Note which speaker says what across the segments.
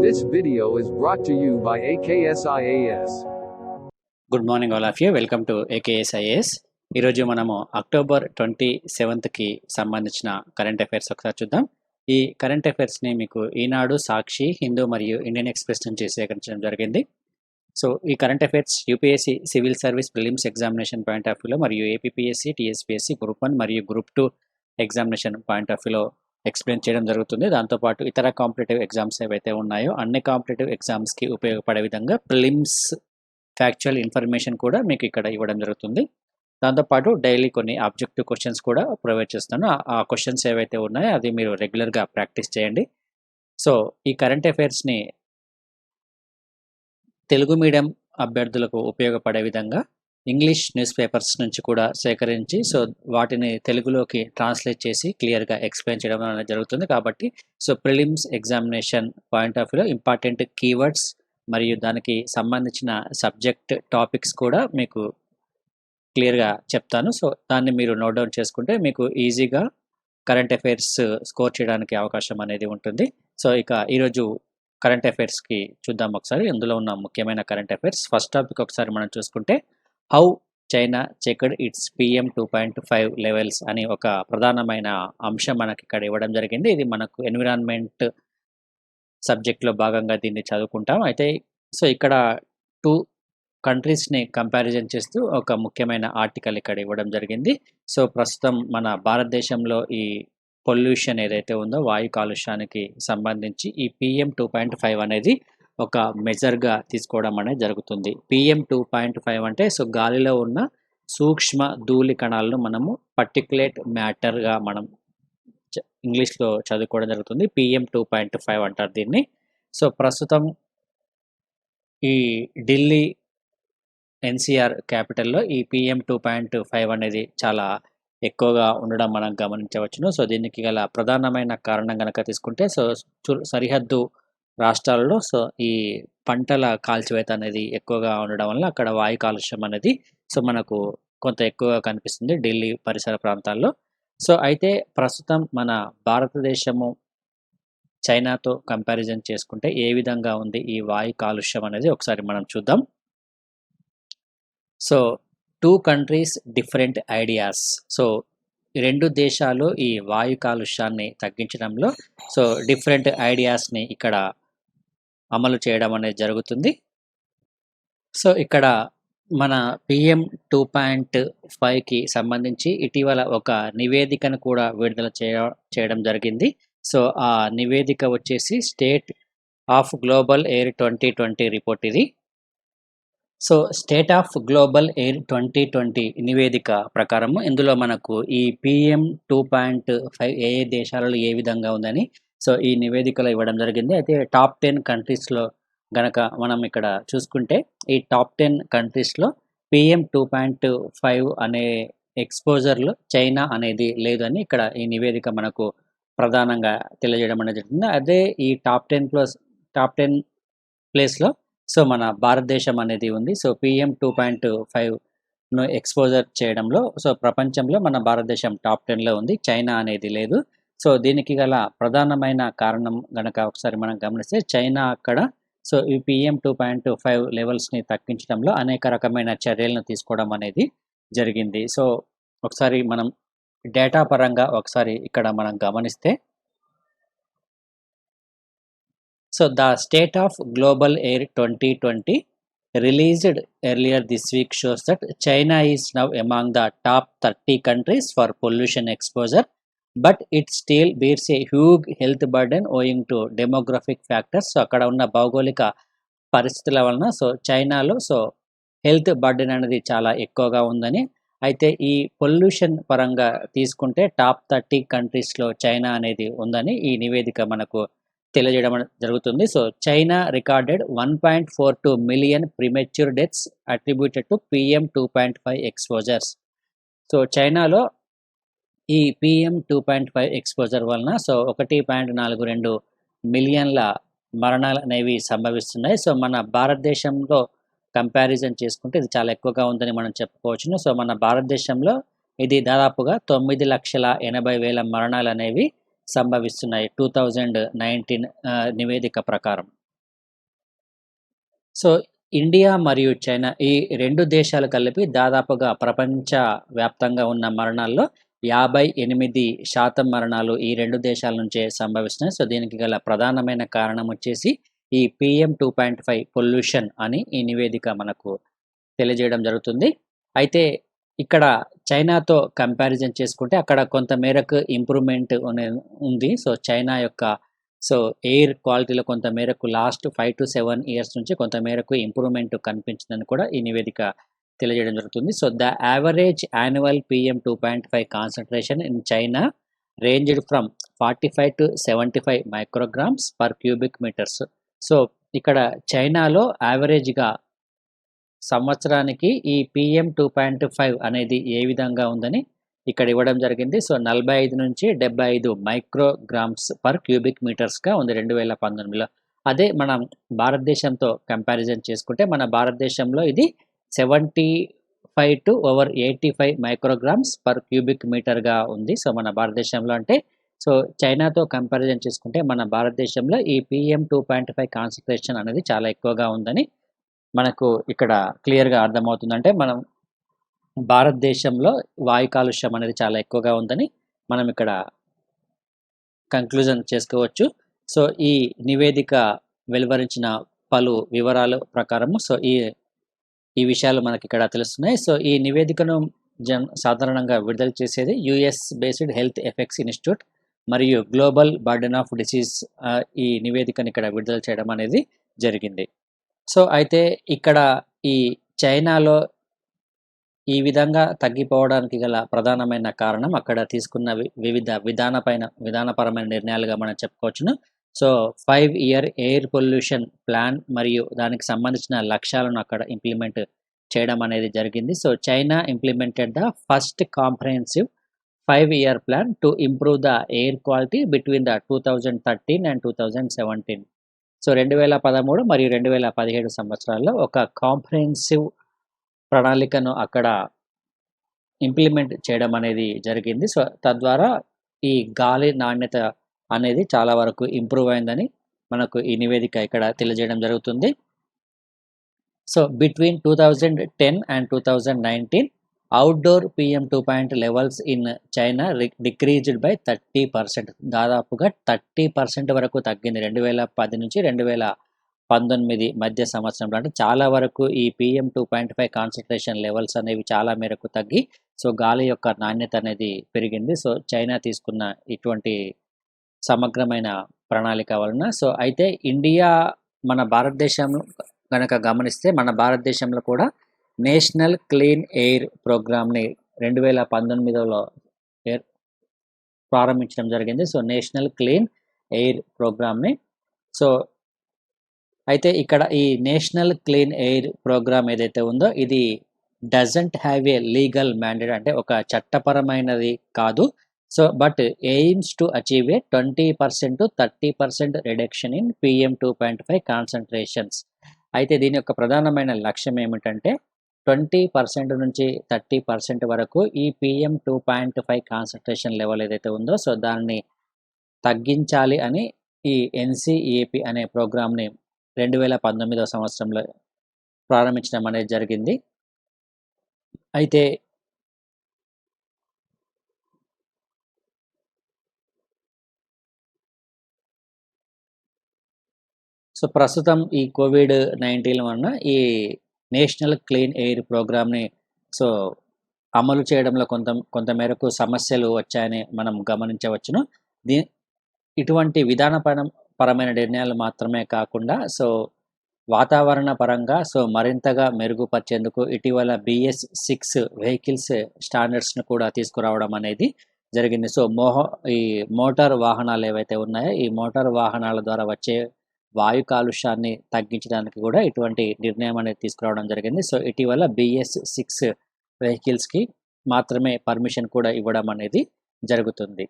Speaker 1: This video is brought to you by AKSIAS.
Speaker 2: Good morning all of you. Welcome to AKSIAS. ఈరోజు మనము October 27కి సంబంధించిన current affairs ఒకసారి చూద్దాం. ఈ current అఫైర్స్ని మీకు ఈనాడు, సాక్షి, హిందూ మరియు ఇండియన్ ఎక్స్ప్రెస్ నుంచి సేకరించడం జరిగింది. సో ఈ current affairs UPSC civil service prelims examination point of వ్యూలో మరియు ఏపీపీఎస్సీ, టీఎస్పీఎస్సీ, గ్రూప్ 1 మరియు గ్రూప్ 2 ఎగ్జామినేషన్ పాయింట్ ఆఫ్ వ్యూలో ఎక్స్ప్లెయిన్ చేయడం జరుగుతుంది. దాంతోపాటు ఇతర కాంపిటేటివ్ ఎగ్జామ్స్ ఏవైతే ఉన్నాయో అన్ని కాంపిటేటివ్ ఎగ్జామ్స్కి ఉపయోగపడే విధంగా ప్రిలిమ్స్ ఫ్యాక్చువల్ ఇన్ఫర్మేషన్ కూడా మీకు ఇక్కడ ఇవ్వడం జరుగుతుంది. దాంతోపాటు డైలీ కొన్ని ఆబ్జెక్టివ్ క్వశ్చన్స్ కూడా ప్రొవైడ్ చేస్తాను. ఆ క్వశ్చన్స్ ఏవైతే ఉన్నాయో అది మీరు రెగ్యులర్గా ప్రాక్టీస్ చేయండి. సో ఈ కరెంట్ అఫైర్స్ని తెలుగు మీడియం అభ్యర్థులకు ఉపయోగపడే విధంగా ఇంగ్లీష్ న్యూస్ పేపర్స్ నుంచి కూడా సేకరించి సో వాటిని తెలుగులోకి ట్రాన్స్లేట్ చేసి క్లియర్గా ఎక్స్ప్లెయిన్ చేయడం అనేది జరుగుతుంది. కాబట్టి so prelims examination point of వ్యూలో ఇంపార్టెంట్ కీవర్డ్స్ మరియు దానికి సంబంధించిన సబ్జెక్ట్ టాపిక్స్ కూడా మీకు క్లియర్గా చెప్తాను. సో దాన్ని మీరు నోట్ డౌన్ చేసుకుంటే మీకు ఈజీగా కరెంట్ అఫైర్స్ స్కోర్ చేయడానికి అవకాశం అనేది ఉంటుంది. సో ఇక ఈరోజు కరెంట్ అఫైర్స్కి చూద్దాం ఒకసారి. ఇందులో ఉన్న ముఖ్యమైన కరెంట్ అఫైర్స్ ఫస్ట్ టాపిక్ ఒకసారి మనం చూసుకుంటే how China checked it's PM 2.5 levels అని ఒక ప్రధానమైన అంశం మనకి ఇక్కడ ఇవ్వడం జరిగింది. ఇది మనకు ఎన్విరాన్మెంట్ సబ్జెక్ట్లో భాగంగా దీన్ని చదువుకుంటాం. అయితే సో ఇక్కడ 2 కంట్రీస్ని కంపారిజన్ చేస్తూ ఒక ముఖ్యమైన ఆర్టికల్ ఇక్కడ ఇవ్వడం జరిగింది. సో ప్రస్తుతం మన భారతదేశంలో ఈ పొల్యూషన్ ఏదైతే ఉందో వాయు కాలుష్యానికి సంబంధించి ఈ PM 2.5 అనేది ఒక మెజర్గా తీసుకోవడం అనేది జరుగుతుంది. PM 2.5 అంటే సో గాలిలో ఉన్న సూక్ష్మ ధూళి కణాలను మనము పర్టిక్యులేట్ మ్యాటర్గా మనం ఇంగ్లీష్లో చదువుకోవడం జరుగుతుంది. PM 2.5 అంటారు దీన్ని. సో ప్రస్తుతం ఈ ఢిల్లీ NCR క్యాపిటల్లో ఈ PM 2.5 అనేది చాలా ఎక్కువగా ఉండడం మనం గమనించవచ్చును. సో దీనికి గల ప్రధానమైన కారణం కనుక తీసుకుంటే సో సరిహద్దు రాష్ట్రాలలో సో ఈ పంటల కాల్చివేత అనేది ఎక్కువగా ఉండడం వల్ల అక్కడ వాయు కాలుష్యం అనేది సో మనకు కొంత ఎక్కువగా కనిపిస్తుంది ఢిల్లీ పరిసర ప్రాంతాల్లో. సో అయితే ప్రస్తుతం మన భారతదేశము చైనాతో కంపారిజన్ చేసుకుంటే ఏ విధంగా ఉంది ఈ వాయు కాలుష్యం అనేది ఒకసారి మనం చూద్దాం. So 2 countries different ideas. So ఈ 2 దేశాలు ఈ వాయు కాలుష్యాన్ని తగ్గించడంలో సో డిఫరెంట్ ఐడియాస్ని ఇక్కడ అమలు చేయడం అనేది జరుగుతుంది. సో ఇక్కడ మన PM 2.5కి సంబంధించి ఇటీవల ఒక నివేదికను కూడా విడుదల చేయడం జరిగింది. సో ఆ నివేదిక వచ్చేసి State of Global Air 2020 report ఇది. So State of Global Air 2020 నివేదిక ప్రకారము ఇందులో మనకు ఈ PM 2.5 ఏ దేశాలలో ఏ విధంగా ఉందని సో ఈ నివేదికలో ఇవ్వడం జరిగింది. అయితే టాప్ 10 కంట్రీస్లో గనక మనం ఇక్కడ చూసుకుంటే ఈ టాప్ 10 కంట్రీస్లో PM 2.5 అనే ఎక్స్పోజర్లో చైనా అనేది లేదని ఇక్కడ ఈ నివేదిక మనకు ప్రధానంగా తెలియజేయడం అనేది జరుగుతుంది. అదే ఈ టాప్ 10 ప్లేస్లో సో మన భారతదేశం అనేది ఉంది. సో PM 2.5ను ఎక్స్పోజర్ చేయడంలో సో ప్రపంచంలో మన భారతదేశం టాప్ 10లో ఉంది, చైనా అనేది లేదు. సో దీనికి గల ప్రధానమైన కారణం గనక ఒకసారి మనం గమనిస్తే చైనా అక్కడ సో ఈ PM 2.5 లెవెల్స్ని తగ్గించడంలో అనేక రకమైన చర్యలను తీసుకోవడం అనేది జరిగింది. సో ఒకసారి మనం డేటా పరంగా ఒకసారి ఇక్కడ మనం గమనిస్తే so the state of Global Air 2020 released earlier this week shows that China is now among the top 30 countries for pollution exposure, but it still bears a huge health burden owing to demographic factors. So అక్కడ ఉన్న భౌగోళిక పరిస్థితుల వలన so చైనాలో so health burden అనేది చాలా ఎక్కువగా ఉందని, అయితే ఈ పొల్యూషన్ పరంగా తీసుకుంటే టాప్ 30 కంట్రీస్లో చైనా అనేది ఉందని ఈ నివేదిక మనకు తెలియజేయడం జరుగుతుంది. So China recorded 1.42 million premature deaths attributed to PM 2.5 exposures. So చైనాలో ఈ PM 2.5 ఎక్స్పోజర్ వలన సో 1.42 మిలియన్ల మరణాలు అనేవి సంభవిస్తున్నాయి. సో మన భారతదేశంలో కంపారిజన్ చేసుకుంటే ఇది చాలా ఎక్కువగా ఉందని మనం చెప్పుకోవచ్చును. సో మన భారతదేశంలో ఇది దాదాపుగా 9,80,000 మరణాలు అనేవి సంభవిస్తున్నాయి 2019 నివేదిక ప్రకారం. సో ఇండియా మరియు చైనా ఈ 2 దేశాలు కలిపి దాదాపుగా ప్రపంచ వ్యాప్తంగా ఉన్న మరణాల్లో 58% మరణాలు ఈ 2 దేశాల నుంచే సంభవిస్తున్నాయి. సో దీనికి గల ప్రధానమైన కారణం వచ్చేసి ఈ PM 2.5 పొల్యూషన్ అని ఈ నివేదిక మనకు తెలియజేయడం జరుగుతుంది. అయితే ఇక్కడ చైనాతో కంపారిజన్ చేసుకుంటే అక్కడ కొంత మేరకు ఇంప్రూవ్‌మెంట్ ఉంది. సో చైనా యొక్క ఎయిర్ క్వాలిటీలో కొంత మేరకు లాస్ట్ 5-7 ఇయర్స్ నుంచి కొంత మేరకు ఇంప్రూవ్‌మెంట్ కనిపించిందని కూడా ఈ నివేదిక తెలియజేయడం జరుగుతుంది. So the average annual PM 2.5 concentration in China ranged from 45-75 micrograms per cubic metres. So ఇక్కడ చైనాలో యావరేజ్‌గా సంవత్సరానికి ఈ PM 2.5 అనేది ఏ విధంగా ఉందని ఇక్కడ ఇవ్వడం జరిగింది. సో 45-75 మైక్రోగ్రామ్స్ పర్ క్యూబిక్ మీటర్స్‌గా ఉంది 2019లో. అదే మనం భారతదేశంతో కంపారిజన్ చేసుకుంటే మన భారతదేశంలో ఇది 75-85 మైక్రోగ్రామ్స్ పర్ క్యూబిక్ మీటర్‌గా ఉంది. సో మన భారతదేశంలో అంటే చైనాతో కంపారిజన్ చేసుకుంటే మన భారతదేశంలో ఈ PM 2.5 కాన్సంట్రేషన్ అనేది చాలా ఎక్కువగా ఉందని మనకు ఇక్కడ క్లియర్‌గా అర్థమవుతుంది. అంటే మనం భారతదేశంలో వాయు కాలుష్యం అనేది చాలా ఎక్కువగా ఉందని మనం ఇక్కడ కంక్లూజన్ చేసుకోవచ్చు. సో ఈ నివేదిక వెలువరించిన పలు వివరాల ప్రకారము ఈ విషయాలు మనకి ఇక్కడ తెలుస్తున్నాయి. సో ఈ నివేదికను సాధారణంగా విడుదల చేసేది US based health effects institute మరియు గ్లోబల్ బర్డెన్ ఆఫ్ డిసీజ్ ఈ నివేదికను ఇక్కడ విడుదల చేయడం అనేది జరిగింది. సో అయితే ఇక్కడ ఈ చైనాలో ఈ విధంగా తగ్గిపోవడానికి గల ప్రధానమైన కారణం అక్కడ తీసుకున్న వివిధ విధానపరమైన నిర్ణయాలుగా మనం చెప్పుకోవచ్చును. So 5-year air pollution plan మరియు దానికి సంబంధించిన లక్ష్యాలను అక్కడ ఇంప్లిమెంట్ చేయడం అనేది జరిగింది. So China implemented the first comprehensive 5-year plan to improve the air quality between the 2013 and 2017. So 2013 మరియు 2017 సంవత్సరాల్లో ఒక కాంప్రహెన్సివ్ ప్రణాళికను అక్కడ ఇంప్లిమెంట్ చేయడం అనేది జరిగింది. సో తద్వారా ఈ గాలి నాణ్యత అనేది చాలా వరకు ఇంప్రూవ్ అయిందని మనకు ఈ నివేదిక ఇక్కడ తెలియజేయడం జరుగుతుంది. So between 2010 and 2019 outdoor PM 2.5 levels in China decreased by 30%. దాదాపుగా 30% వరకు తగ్గింది 2010 నుంచి 2019 మధ్య సంవత్సరంలో. అంటే చాలా వరకు ఈ PM 2.5 కాన్సంట్రేషన్ లెవెల్స్ అనేవి చాలా మేరకు తగ్గి సో గాలి యొక్క నాణ్యత అనేది పెరిగింది. సో చైనా తీసుకున్న ఇటువంటి సమగ్రమైన ప్రణాళిక వలన. సో అయితే ఇండియా మన భారతదేశం కనుక గమనిస్తే మన భారతదేశంలో కూడా నేషనల్ క్లీన్ ఎయిర్ ప్రోగ్రామ్ని 2019లో ప్రారంభించడం జరిగింది. సో నేషనల్ క్లీన్ ఎయిర్ ప్రోగ్రామ్ని. సో అయితే ఇక్కడ ఈ నేషనల్ క్లీన్ ఎయిర్ ప్రోగ్రామ్ ఏదైతే ఉందో ఇది doesn't have a legal mandate, అంటే ఒక చట్టపరమైనది కాదు. So but AIIMS to achieve a 20%-30% reduction in PM 2.5 concentrations. అయితే దీని యొక్క ప్రధానమైన లక్ష్యం ఏమిటంటే 20% నుంచి 30% వరకు ఈ PM 2.5 కాన్సంట్రేషన్ లెవెల్ ఏదైతే ఉందో సో దాన్ని తగ్గించాలి అని ఈ NCEP అనే ప్రోగ్రామ్ని 2019 సంవత్సరంలో ప్రారంభించడం అనేది జరిగింది. అయితే సో ప్రస్తుతం ఈ COVID-19 వలన ఈ నేషనల్ క్లీన్ ఎయిర్ ప్రోగ్రామ్ని సో అమలు చేయడంలో కొంత మేరకు సమస్యలు వచ్చాయని మనం గమనించవచ్చును. ఇటువంటి విధానపరమైన నిర్ణయాలు మాత్రమే కాకుండా సో వాతావరణ పరంగా సో మరింతగా మెరుగుపరిచేందుకు ఇటీవల BS6 వెహికల్స్ స్టాండర్డ్స్ను కూడా తీసుకురావడం అనేది జరిగింది. సో ఈ మోటార్ వాహనాలు ఏవైతే ఉన్నాయో ఈ మోటార్ వాహనాల ద్వారా వచ్చే వాయు కాలుష్యాన్ని తగ్గించడానికి కూడా ఇటువంటి నిర్ణయం అనేది తీసుకురావడం జరిగింది. సో ఇటీవల BS6 వెహికల్స్కి మాత్రమే పర్మిషన్ కూడా ఇవ్వడం అనేది జరుగుతుంది.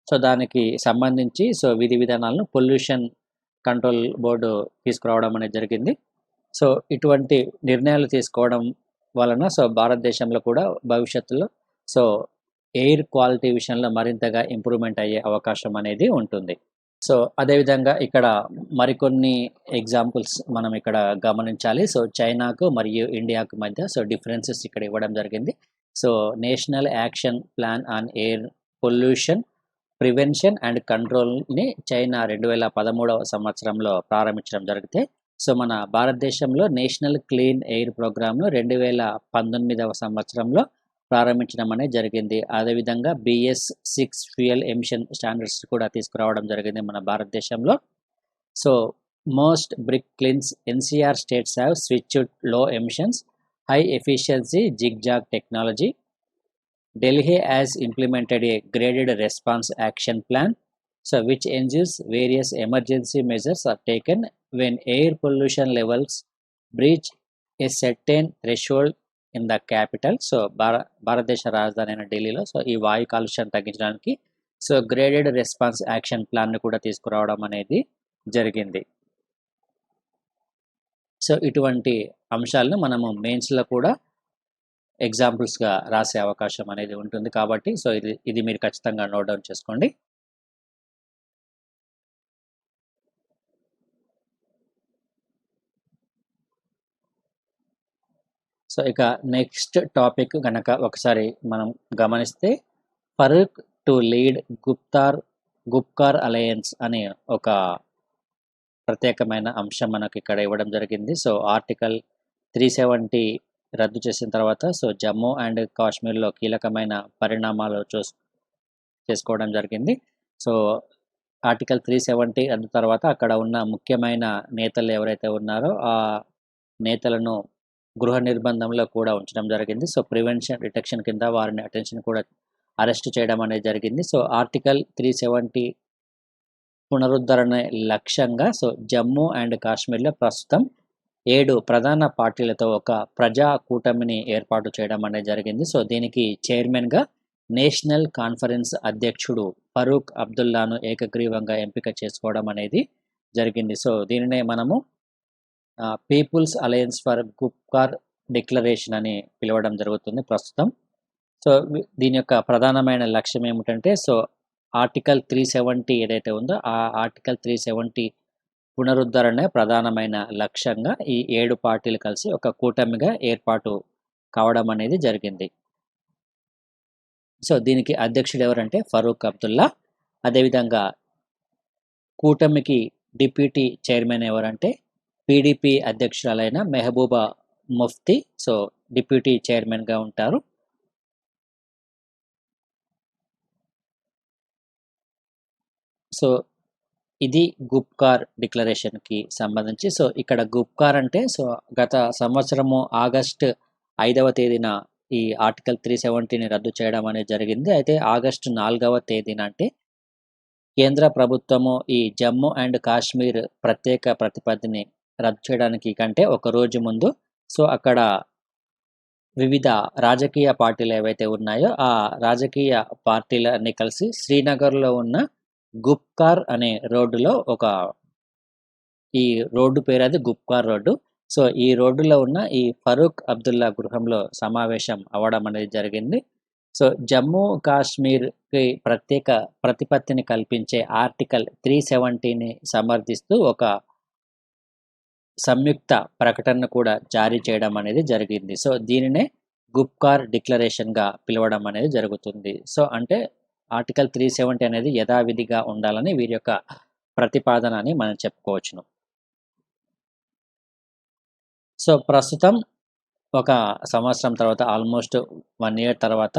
Speaker 2: సో దానికి సంబంధించి సో విధి విధానాలను పొల్యూషన్ కంట్రోల్ బోర్డు తీసుకురావడం అనేది జరిగింది. సో ఇటువంటి నిర్ణయాలు తీసుకోవడం వలన సో భారతదేశంలో కూడా భవిష్యత్తులో సో ఎయిర్ క్వాలిటీ విషయంలో మరింతగా ఇంప్రూవ్మెంట్ అయ్యే అవకాశం అనేది ఉంటుంది. సో అదేవిధంగా ఇక్కడ మరికొన్ని ఎగ్జాంపుల్స్ మనం ఇక్కడ గమనించాలి. సో చైనాకు మరియు ఇండియాకు మధ్య డిఫరెన్సెస్ ఇక్కడ ఇవ్వడం జరిగింది. So national action plan on air pollution prevention and కంట్రోల్ని చైనా 2013వ సంవత్సరంలో ప్రారంభించడం జరిగితే మన భారతదేశంలో నేషనల్ క్లీన్ ఎయిర్ ప్రోగ్రామ్ను 2019వ సంవత్సరంలో ప్రారంభించడం అనేది జరిగింది. అదేవిధంగా BS6 ఫ్యూయల్ ఎమిషన్ స్టాండర్డ్స్ కూడా తీసుకురావడం జరిగింది మన భారతదేశంలో. So most brick kilns NCR states have switched low emissions high efficiency zigzag technology. Delhi has implemented a graded response action plan, which ensures various emergency measures are taken when air pollution levels breach a certain threshold in the capital. భారతదేశ రాజధాని అయిన ఢిల్లీలో ఈ వాయు కాలుష్యాన్ని తగ్గించడానికి graded response action plan కూడా తీసుకురావడం అనేది జరిగింది. ఇటువంటి అంశాలను మనము మెయిన్స్లో కూడా ఎగ్జాంపుల్స్గా రాసే అవకాశం అనేది ఉంటుంది కాబట్టి ఇది మీరు ఖచ్చితంగా నోట్ డౌన్ చేసుకోండి. ఇక నెక్స్ట్ టాపిక్ కనుక ఒకసారి మనం గమనిస్తే Farooq to lead Gupkar alliance అనే ఒక ప్రత్యేకమైన అంశం మనకు ఇక్కడ ఇవ్వడం జరిగింది. ఆర్టికల్ 370 రద్దు చేసిన తర్వాత జమ్మూ అండ్ కాశ్మీర్లో కీలకమైన పరిణామాలు చేసుకోవడం జరిగింది. ఆర్టికల్ 370 రద్దు తర్వాత అక్కడ ఉన్న ముఖ్యమైన నేతలు ఎవరైతే ఉన్నారో ఆ నేతలను గృహ నిర్బంధంలో కూడా ఉంచడం జరిగింది. ప్రివెన్షన్ డిటెక్షన్ కింద వారిని అటెన్షన్ కూడా అరెస్ట్ చేయడం అనేది జరిగింది. ఆర్టికల్ 370 పునరుద్ధరణ లక్ష్యంగా జమ్మూ అండ్ కాశ్మీర్లో ప్రస్తుతం 7 ప్రధాన పార్టీలతో ఒక ప్రజా కూటమిని ఏర్పాటు చేయడం అనేది జరిగింది. దీనికి చైర్మన్గా నేషనల్ కాన్ఫరెన్స్ అధ్యక్షుడు ఫరూక్ అబ్దుల్లాను ఏకగ్రీవంగా ఎంపిక చేసుకోవడం అనేది జరిగింది. దీనినే మనము people's alliance for Gupkar declaration అని పిలవడం జరుగుతుంది ప్రస్తుతం. దీని యొక్క ప్రధానమైన లక్ష్యం ఏమిటంటే ఆర్టికల్ 370 ఏదైతే ఉందో ఆ ఆర్టికల్ 370 పునరుద్ధరణ ప్రధానమైన లక్ష్యంగా ఈ 7 పార్టీలు కలిసి ఒక కూటమిగా ఏర్పాటు కావడం అనేది జరిగింది. దీనికి అధ్యక్షుడు ఎవరంటే ఫరూక్ అబ్దుల్లా. అదేవిధంగా కూటమికి డిప్యూటీ చైర్మన్ ఎవరంటే PDP అధ్యక్షురాలైన మెహబూబా ముఫ్తీ డిప్యూటీ చైర్మన్గా ఉంటారు. ఇది గుప్కార్ డిక్లరేషన్కి సంబంధించి. ఇక్కడ గుప్కార్ అంటే గత సంవత్సరము ఆగస్టు 5వ తేదీన ఈ ఆర్టికల్ 370ని రద్దు చేయడం అనేది జరిగింది. అయితే ఆగస్టు 4వ తేదీన అంటే కేంద్ర ప్రభుత్వము ఈ జమ్మూ అండ్ కాశ్మీర్ ప్రత్యేక ప్రతిపత్తిని రద్దు చేయడానికి కంటే ఒక రోజు ముందు అక్కడ వివిధ రాజకీయ పార్టీలు ఏవైతే ఉన్నాయో ఆ రాజకీయ పార్టీలన్నీ కలిసి శ్రీనగర్లో ఉన్న గుప్కార్ అనే రోడ్డులో ఈ రోడ్డు పేరు అది గుప్కార్ రోడ్డు. ఈ రోడ్డులో ఉన్న ఈ ఫరూక్ అబ్దుల్లా గృహంలో సమావేశం అవ్వడం అనేది జరిగింది. జమ్మూ కాశ్మీర్కి ప్రత్యేక ప్రతిపత్తిని కల్పించే ఆర్టికల్ 370ని సమర్థిస్తూ ఒక సంయుక్త ప్రకటనను కూడా జారీ చేయడం అనేది జరిగింది. దీనినే గుప్కార్ డిక్లరేషన్గా పిలవడం అనేది జరుగుతుంది. అంటే ఆర్టికల్ 370 అనేది యథావిధిగా ఉండాలని వీరి యొక్క ప్రతిపాదన అని మనం చెప్పుకోవచ్చును. ప్రస్తుతం ఒక సంవత్సరం తర్వాత ఆల్మోస్ట్ 1 year తర్వాత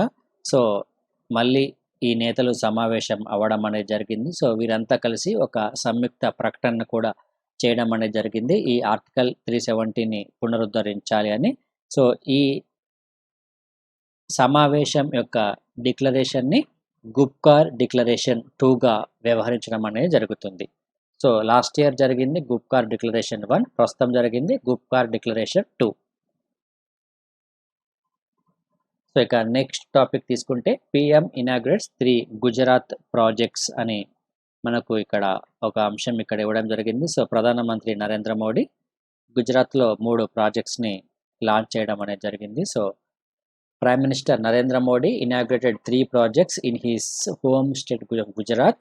Speaker 2: మళ్ళీ ఈ నేతలు సమావేశం అవ్వడం అనేది జరిగింది. వీరంతా కలిసి ఒక సంయుక్త ప్రకటన కూడా చేయడం అనేది జరిగింది. ఈ ఆర్టికల్ 370ని పునరుద్ధరించాలి అని. ఈ సమావేశం యొక్క డిక్లరేషన్ని గుప్కార్ డిక్లరేషన్ 2గా వ్యవహరించడం అనేది జరుగుతుంది. లాస్ట్ ఇయర్ జరిగింది గుప్కార్ డిక్లరేషన్ 1, ప్రస్తుతం జరిగింది గుప్కార్ డిక్లరేషన్ 2. ఇక నెక్స్ట్ టాపిక్ తీసుకుంటే PM ఇనాగ్రేట్స్ 3 గుజరాత్ ప్రాజెక్ట్స్ అని మనకు ఇక్కడ ఒక అంశం ఇక్కడ ఇవ్వడం జరిగింది. ప్రధానమంత్రి నరేంద్ర మోడీ గుజరాత్లో 3 ప్రాజెక్ట్స్ని లాంచ్ చేయడం అనేది జరిగింది. Prime Minister Narendra Modi inaugurated 3 projects in his home state Gujarat.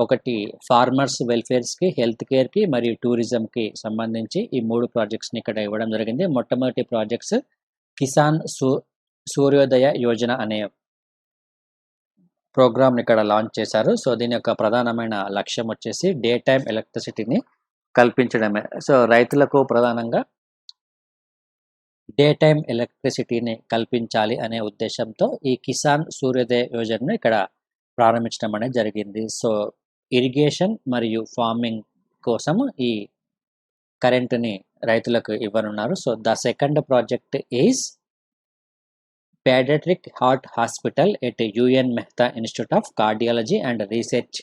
Speaker 2: ఒకటి ఫార్మర్స్ వెల్ఫేర్స్కి, హెల్త్ కేర్కి మరియు టూరిజంకి సంబంధించి ఈ 3 ప్రాజెక్ట్స్ని ఇక్కడ ఇవ్వడం జరిగింది. మొట్టమొదటి ప్రాజెక్ట్స్ కిసాన్ సూర్యోదయ యోజన అనే ప్రోగ్రామ్ని ఇక్కడ లాంచ్ చేశారు. సో దీని యొక్క ప్రధానమైన లక్ష్యం వచ్చేసి డే టైమ్ ఎలక్ట్రిసిటీని కల్పించడమే. సో రైతులకు ప్రధానంగా డే టైమ్ ఎలక్ట్రిసిటీని కల్పించాలి అనే ఉద్దేశంతో ఈ కిసాన్ సూర్యోదయ యోజనను ఇక్కడ ప్రారంభించడం అనేది జరిగింది. సో ఇరిగేషన్ మరియు ఫార్మింగ్ కోసం ఈ కరెంటుని రైతులకు ఇవ్వనున్నారు. So the second project is paediatric heart hospital at UN Mehta institute of cardiology and research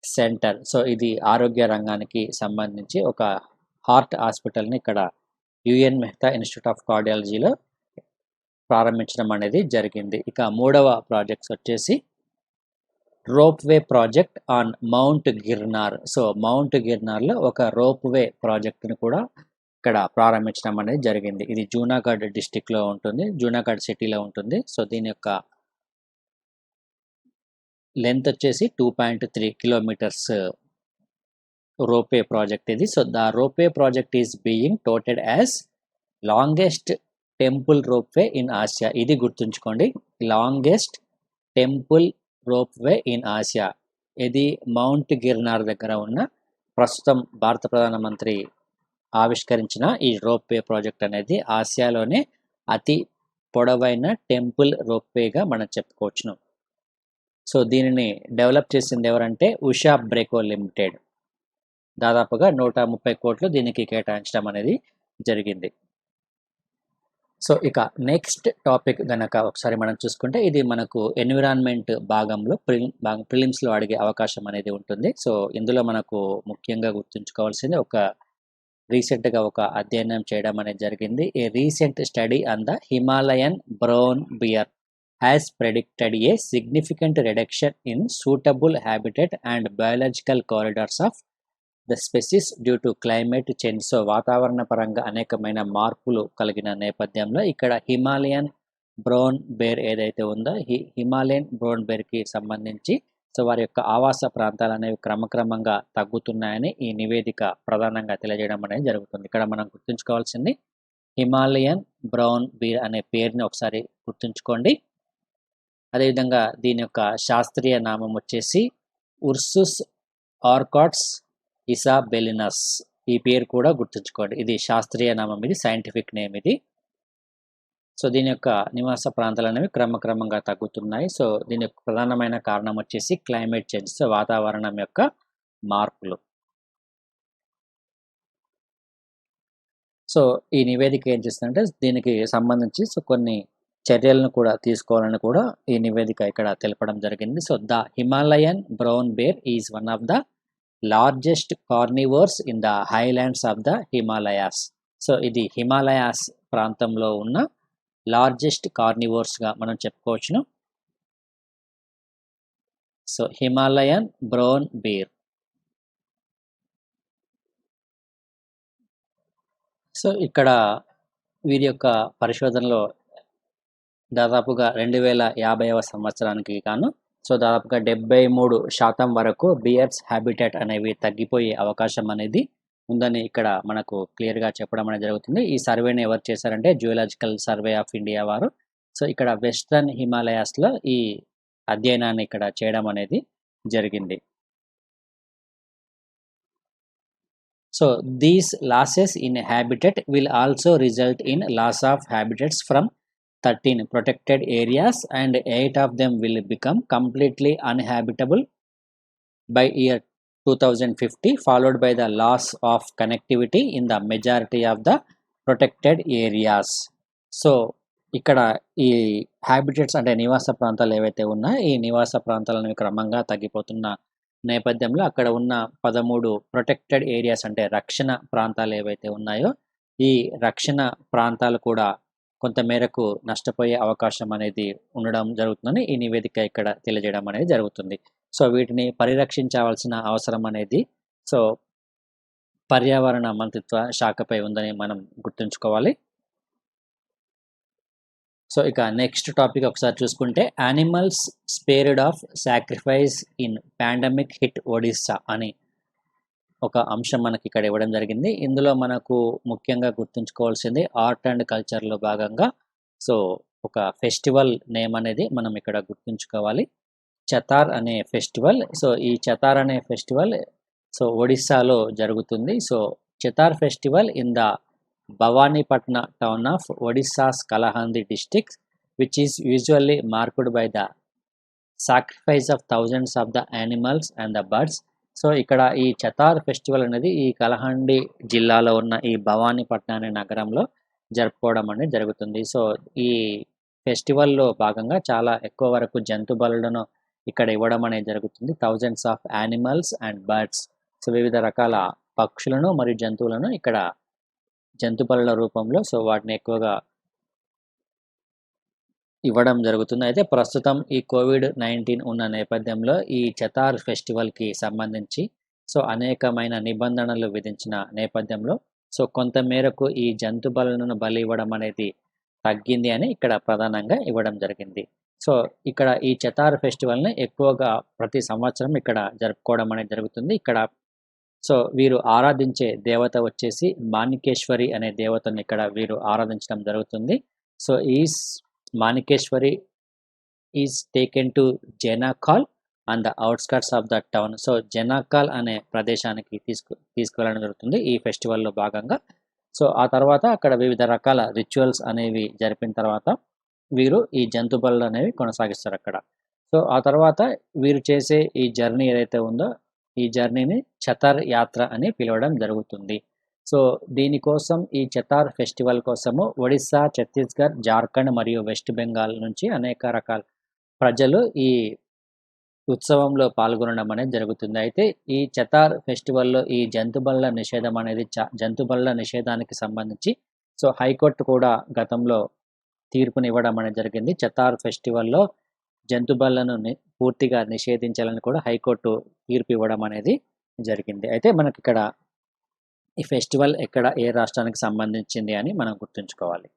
Speaker 2: centre. So ఇది ఆరోగ్య రంగానికి సంబంధించి ఒక హార్ట్ హాస్పిటల్ని ఇక్కడ యుఎన్ మెహ్తా ఇన్స్టిట్యూట్ ఆఫ్ కార్డియాలజీలో ప్రారంభించడం అనేది జరిగింది. ఇక మూడవ ప్రాజెక్ట్స్ వచ్చేసి ropeway project on Mount Girnar. So Mount గిర్నార్లో ఒక రోప్వే ప్రాజెక్ట్ని కూడా ఇక్కడ ప్రారంభించడం అనేది జరిగింది. ఇది జూనాగఢ్ డిస్టిక్లో ఉంటుంది, జూనాగఢ్ సిటీలో ఉంటుంది. సో దీని యొక్క లెంత్ వచ్చేసి 2.3 కిలోమీటర్స్ రోప్వే ప్రాజెక్ట్ ఇది. So the ropeway project is being touted as longest temple ropeway in Asia. ఇది గుర్తుంచుకోండి, longest temple ropeway in Asia. ఇది మౌంట్ గిర్నార్ దగ్గర ఉన్న ప్రస్తుతం భారత ప్రధానమంత్రి ఆవిష్కరించిన ఈ రోప్వే ప్రాజెక్ట్ అనేది ఆసియాలోనే అతి పొడవైన టెంపుల్ రోప్వేగా మనం చెప్పుకోవచ్చును. సో దీనిని డెవలప్ చేసింది ఎవరంటే ఉషా బ్రేకో లిమిటెడ్. దాదాపుగా 130 కోట్లు దీనికి కేటాయించడం అనేది జరిగింది. సో ఇక నెక్స్ట్ టాపిక్ గనక ఒకసారి మనం చూసుకుంటే ఇది మనకు ఎన్విరాన్మెంట్ భాగంలో ప్రిలిమ్స్లో అడిగే అవకాశం అనేది ఉంటుంది. సో ఇందులో మనకు ముఖ్యంగా గుర్తుంచుకోవాల్సింది రీసెంట్గా ఒక అధ్యయనం చేయడం అనేది జరిగింది. A recent study on the Himalayan brown bear has predicted a significant reduction in suitable habitat and biological corridors of the species due to climate change. So వాతావరణ పరంగా అనేకమైన మార్పులు కలిగిన నేపథ్యంలో ఇక్కడ హిమాలయన్ బ్రౌన్ బేర్ ఏదైతే ఉందో హిమాలయన్ బ్రౌన్ బేర్కి సంబంధించి సో వారి యొక్క ఆవాస ప్రాంతాలు అనేవి క్రమక్రమంగా తగ్గుతున్నాయని ఈ నివేదిక ప్రధానంగా తెలియజేయడం అనేది జరుగుతుంది. ఇక్కడ మనం గుర్తుంచుకోవాల్సింది హిమాలయన్ బ్రౌన్ బేర్ అనే పేరుని ఒకసారి గుర్తుంచుకోండి. అదేవిధంగా దీని యొక్క శాస్త్రీయ నామం వచ్చేసి ఉర్సుస్ ఆర్కాట్స్ ఇసాబెలినస్. ఈ పేరు కూడా గుర్తుంచుకోండి, ఇది శాస్త్రీయ నామం, ఇది సైంటిఫిక్ నేమ్ ఇది. సో దీని యొక్క నివాస ప్రాంతాలు అనేవి క్రమక్రమంగా తగ్గుతున్నాయి. సో దీని యొక్క ప్రధానమైన కారణం వచ్చేసి క్లైమేట్ చేంజ్, సో వాతావరణం యొక్క మార్పులు. సో ఈ నివేదిక ఏం చేస్తుందంటే దీనికి సంబంధించి సో కొన్ని చర్యలను కూడా తీసుకోవాలని కూడా ఈ నివేదిక ఇక్కడ తెలపడం జరిగింది. So the Himalayan brown bear is one of the largest carnivores in the highlands of the Himalayas. So ఇది హిమాలయాస్ ప్రాంతంలో ఉన్న లార్జెస్ట్ కార్నివర్స్గా మనం చెప్పుకోవచ్చును. So Himalayan brown bear. So ఇక్కడ వీరి యొక్క పరిశోధనలో దాదాపుగా 2050వ సంవత్సరానికి గాను సో దాదాపుగా 73% వరకు బియర్స్ హ్యాబిటేట్ అనేవి తగ్గిపోయే అవకాశం అనేది ఉందని ఇక్కడ మనకు క్లియర్గా చెప్పడం అనేది జరుగుతుంది. ఈ సర్వేని ఎవరు చేశారంటే జియోలాజికల్ సర్వే ఆఫ్ ఇండియా వారు. సో ఇక్కడ వెస్ట్రన్ హిమాలయాస్లో ఈ అధ్యయనాన్ని ఇక్కడ చేయడం అనేది జరిగింది. So these losses in habitat will also result in loss of habitats from 13 protected areas and 8 of them will become completely uninhabitable by year 2050, followed by the loss of connectivity in the majority of the protected areas. So ఇక్కడ ఈ habitats అంటే నివాస ప్రాంతాలు ఏవైతే ఉన్నాయో ఈ నివాస ప్రాంతాలను క్రమంగా తగ్గిపోతున్న నేపథ్యంలో అక్కడ ఉన్న 13 ప్రొటెక్టెడ్ ఏరియాస్ అంటే రక్షణ ప్రాంతాలు ఏవైతే ఉన్నాయో ఈ రక్షణ ప్రాంతాలు కూడా కొంతమేరకు నష్టపోయే అవకాశం అనేది ఉండడం జరుగుతుందని ఈ నివేదిక ఇక్కడ తెలియజేయడం అనేది జరుగుతుంది. సో వీటిని పరిరక్షించవలసిన అవసరం అనేది సో పర్యావరణ మంత్రిత్వ శాఖపై ఉందని మనం గుర్తుంచుకోవాలి. సో ఇక నెక్స్ట్ టాపిక్ ఒకసారి చూసుకుంటే animals spared of sacrifice in pandemic hit Odisha అని ఒక అంశం మనకి ఇక్కడ ఇవ్వడం జరిగింది. ఇందులో మనకు ముఖ్యంగా గుర్తుంచుకోవాల్సింది ఆర్ట్ అండ్ కల్చర్లో భాగంగా సో ఒక ఫెస్టివల్ నేమ్ అనేది మనం ఇక్కడ గుర్తుంచుకోవాలి. చతార్ అనే ఫెస్టివల్. సో ఈ చతార్ అనే ఫెస్టివల్ సో ఒడిస్సాలో జరుగుతుంది. So Chhatar festival in the Bhawanipatna town of Odisha's Kalahandi district which is usually marked by the sacrifice of thousands of the animals and the birds. So ఇక్కడ ఈ చతార్ ఫెస్టివల్ అనేది ఈ కలహండి జిల్లాలో ఉన్న ఈ భవానీపట్నం అనే నగరంలో జరుపుకోవడం అనేది జరుగుతుంది. సో ఈ ఫెస్టివల్లో భాగంగా చాలా ఎక్కువ వరకు జంతు బలులను ఇక్కడ ఇవ్వడం అనేది జరుగుతుంది. Thousands of animals and birds. So వివిధ రకాల పక్షులను మరియు జంతువులను ఇక్కడ జంతు బలుల రూపంలో సో వాటిని ఎక్కువగా ఇవ్వడం జరుగుతుంది. అయితే ప్రస్తుతం ఈ కోవిడ్-19 ఉన్న నేపథ్యంలో ఈ చతార్ ఫెస్టివల్కి సంబంధించి సో అనేకమైన నిబంధనలు విధించిన నేపథ్యంలో సో కొంత మేరకు ఈ జంతు బలులను బలి ఇవ్వడం అనేది తగ్గింది అని ఇక్కడ ప్రధానంగా ఇవ్వడం జరిగింది. సో ఇక్కడ ఈ చతార్ ఫెస్టివల్ని ఎక్కువగా ప్రతి సంవత్సరం ఇక్కడ జరుపుకోవడం అనేది జరుగుతుంది. ఇక్కడ సో వీరు ఆరాధించే దేవత వచ్చేసి మాణికేశ్వరి అనే దేవతను ఇక్కడ వీరు ఆరాధించడం జరుగుతుంది. So is Manikeswari is taken to Jenakal on the outskirts of the town. So Jenakal అనే ప్రదేశానికి తీసుకువెళ్ళడం జరుగుతుంది ఈ ఫెస్టివల్లో భాగంగా. సో ఆ తర్వాత అక్కడ వివిధ రకాల రిచువల్స్ అనేవి జరిపిన తర్వాత వీరు ఈ జంతు బలులు అనేవి కొనసాగిస్తారు అక్కడ. సో ఆ తర్వాత వీరు చేసే ఈ జర్నీ ఏదైతే ఉందో ఈ జర్నీని చతార్ యాత్ర అని పిలవడం జరుగుతుంది. సో దీనికోసం ఈ చతార్ ఫెస్టివల్ కోసము ఒడిస్సా, ఛత్తీస్గఢ్, జార్ఖండ్ మరియు వెస్ట్ బెంగాల్ నుంచి అనేక రకాల ప్రజలు ఈ ఉత్సవంలో పాల్గొనడం అనేది జరుగుతుంది. అయితే ఈ చతార్ ఫెస్టివల్లో ఈ జంతు బలుల నిషేధం అనేది జంతు బలుల నిషేధానికి సంబంధించి సో హైకోర్టు కూడా గతంలో తీర్పునివ్వడం అనేది జరిగింది. చతార్ ఫెస్టివల్లో జంతు బలులను పూర్తిగా నిషేధించాలని కూడా హైకోర్టు తీర్పు ఇవ్వడం అనేది జరిగింది. అయితే మనకి ఇక్కడ ఈ ఫెస్టివల్ ఎక్కడ ఏ రాష్ట్రానికి సంబంధించింది అని మనం గుర్తుంచుకోవాలి.